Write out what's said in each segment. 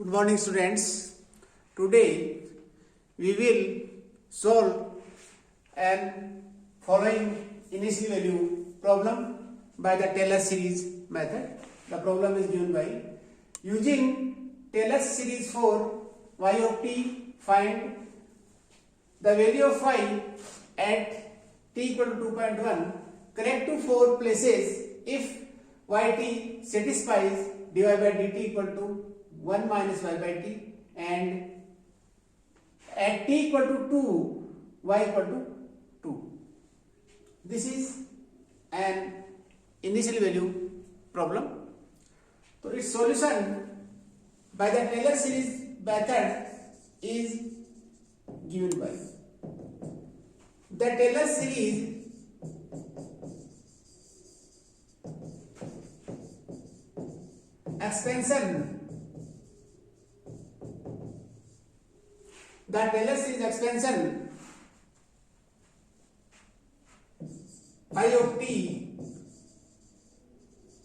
Good morning, students. Today we will solve an following initial value problem by the Taylor series method. The problem is given by using Taylor series for y of t, find the value of y at t equal to 2.1. Correct to 4 places if yt satisfies dy by dt equal to 1 minus y by t, and at t equal to 2 y equal to 2. This is an initial value problem. So its solution by the Taylor series method is given by the Taylor series expansion. The Taylor series expansion phi of t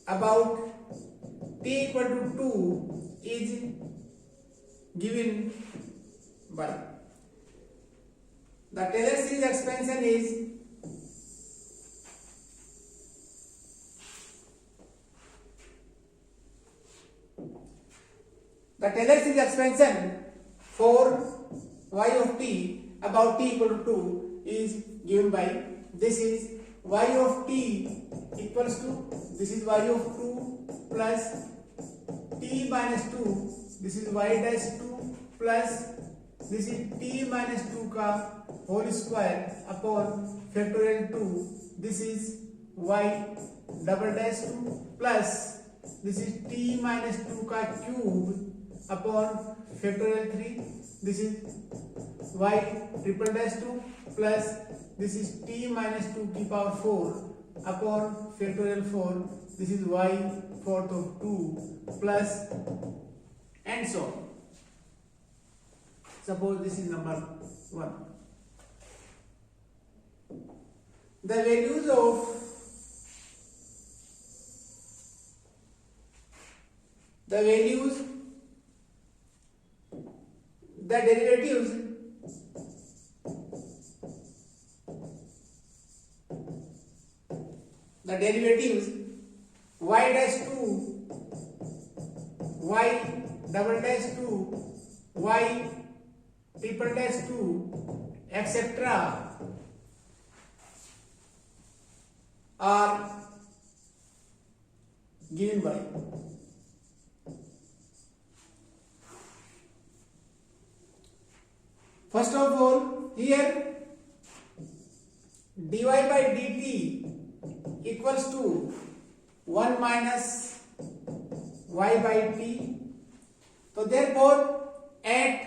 about t equal to 2 is given by the Taylor series expansion is the Taylor series expansion for y of t about t equal to 2 is given by this is y of t equals to this is y of 2 plus t minus 2, this is y dash 2 plus this is t minus 2 का whole square upon factorial 2, this is y double dash 2 plus this is t minus 2 का cube upon factorial 3, this is y triple dash 2 plus this is t minus 2 की power 4 upon factorial 4, this is y fourth of 2 plus and so on. Suppose this is number 1. The values of the derivatives y dash 2 y double dash 2 y triple dash 2 etc. are given by first of all here dy by dt equals to 1 minus y by t. So therefore at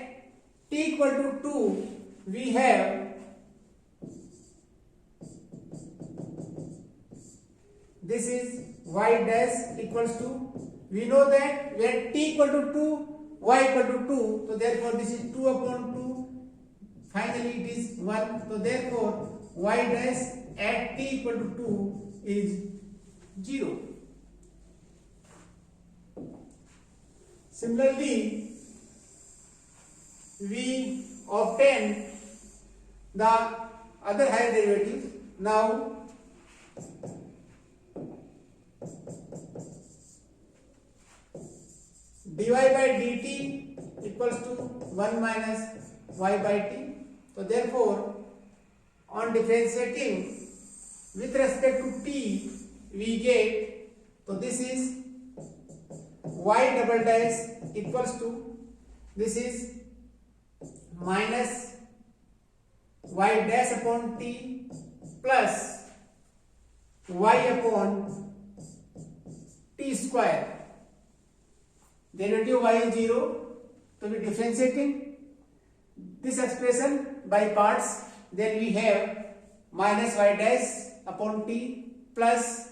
t equal to 2 we have this is y dash equals to, we know that when t equal to 2 y equal to 2, so therefore this is 2 upon 2, finally it is 1, so therefore y dash at t equal to 2 is 0. Similarly, we obtain the other higher derivatives. Now dy by dt equals to 1 minus y by t. So therefore on differentiating with respect to t we get, so this is y double dash equals to this is minus y dash upon t plus y upon t square. Derivative y is 0, so we differentiating this expression by parts, then we have minus y dash upon t plus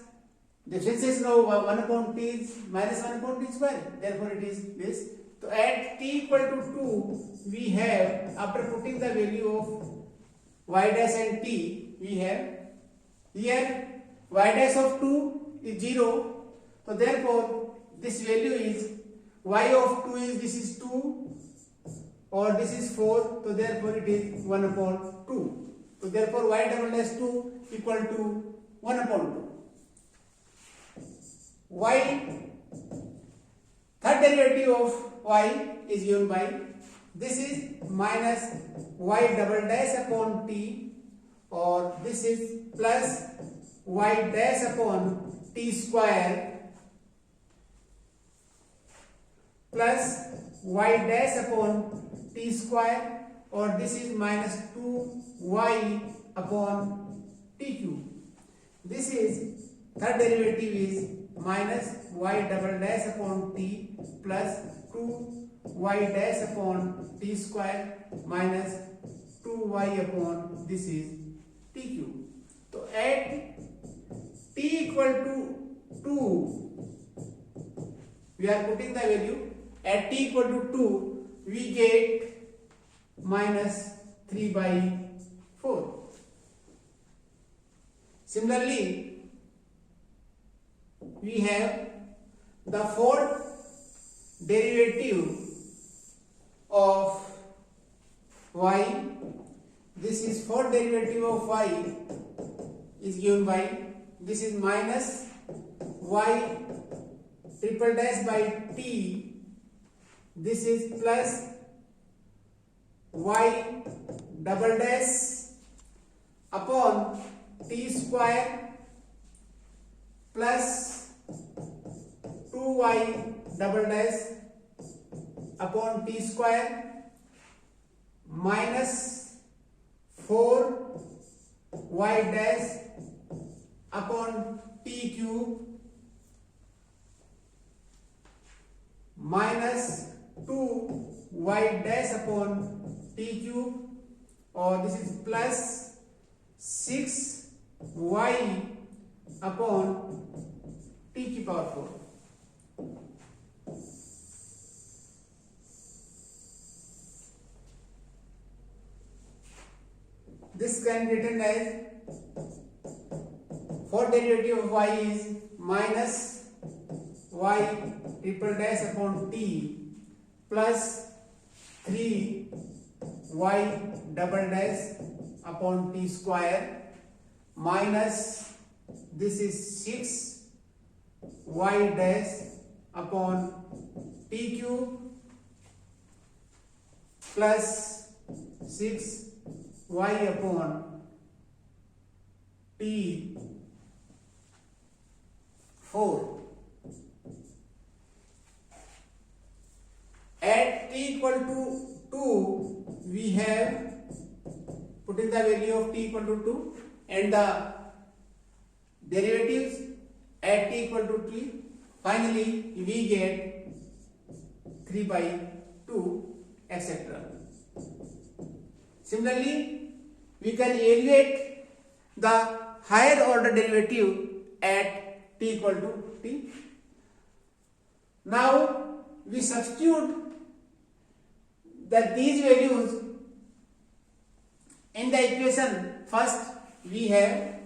differentiation of 1 upon t is minus 1 upon t square, therefore it is this. So at t equal to 2 we have, after putting the value of y dash and t, we have here y dash of 2 is 0, so therefore this value is y of 2 is, this is 2 or this is 4, so therefore it is 1 upon 2. So therefore y double dash 2 equal to 1 upon 2. Y, third derivative of y is given by, this is minus y double dash upon t, or this is plus y dash upon t square plus y dash upon t square, or this is minus 2y upon t cube. This is, third derivative is minus y double dash upon t plus 2y dash upon t square minus 2y upon, this is t cube. So at t equal to 2, we are putting the value. At t equal to 2, we get minus 3 by 4. Similarly, we have the fourth derivative of y. This is fourth derivative of y is given by, this is minus y triple dash by t, this is plus y double dash upon t square plus 2y double dash upon t square minus 4y dash upon t cube minus 2y dash upon t cube, or this is plus 6y upon t की power 4. This can be written as, fourth derivative of y is minus y triple dash upon t plus 3y double dash upon t square minus, this is 6y dash upon t cube plus 6y upon t 4. At t equal to 2, we have put in the value of t equal to 2 and the derivatives at t equal to 3. Finally, we get 3 by 2, etc. Similarly, we can evaluate the higher order derivative at t equal to t. Now, we substitute these values in the equation. First, we have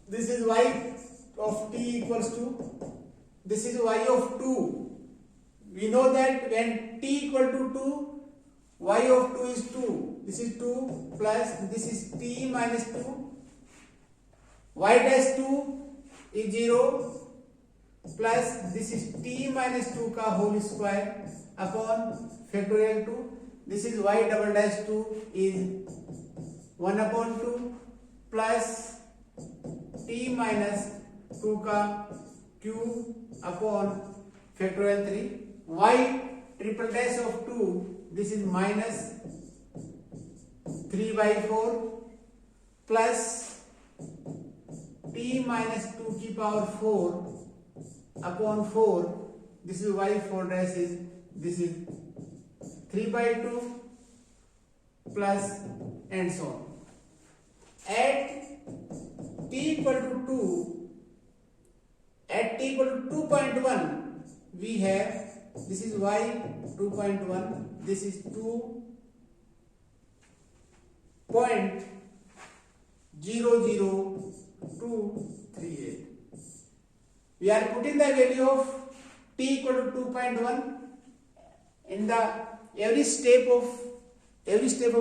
this is y of t equals to, this is y of 2. We know that when t equal to 2, y of 2 is 2. This is 2 plus this is t minus 2. Y dash 2 is 0 plus this is t minus 2 का whole square upon factorial 2. This is y double dash 2 is 1 upon 2 plus t minus 2 का cube upon factorial 3. Y triple dash of 2, this is minus 3 by 4 plus t minus 2 की power 4 upon 4, this is y 4 dash is, this is 3 by 2 plus and so on. At t equal to 2, at t equal to 2.1, we have, this is y 2.1, this is 2 0.00238. We are putting the value of t equal to 2.1 in the every step of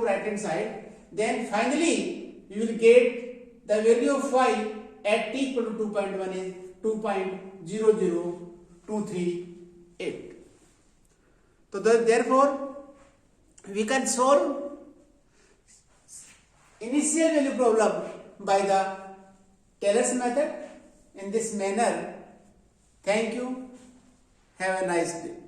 right hand side. Then finally we will get the value of y at t equal to 2.1 is 2.00238. So therefore we can solve initial value problem by the Taylor's method in this manner. Thank you. Have a nice day.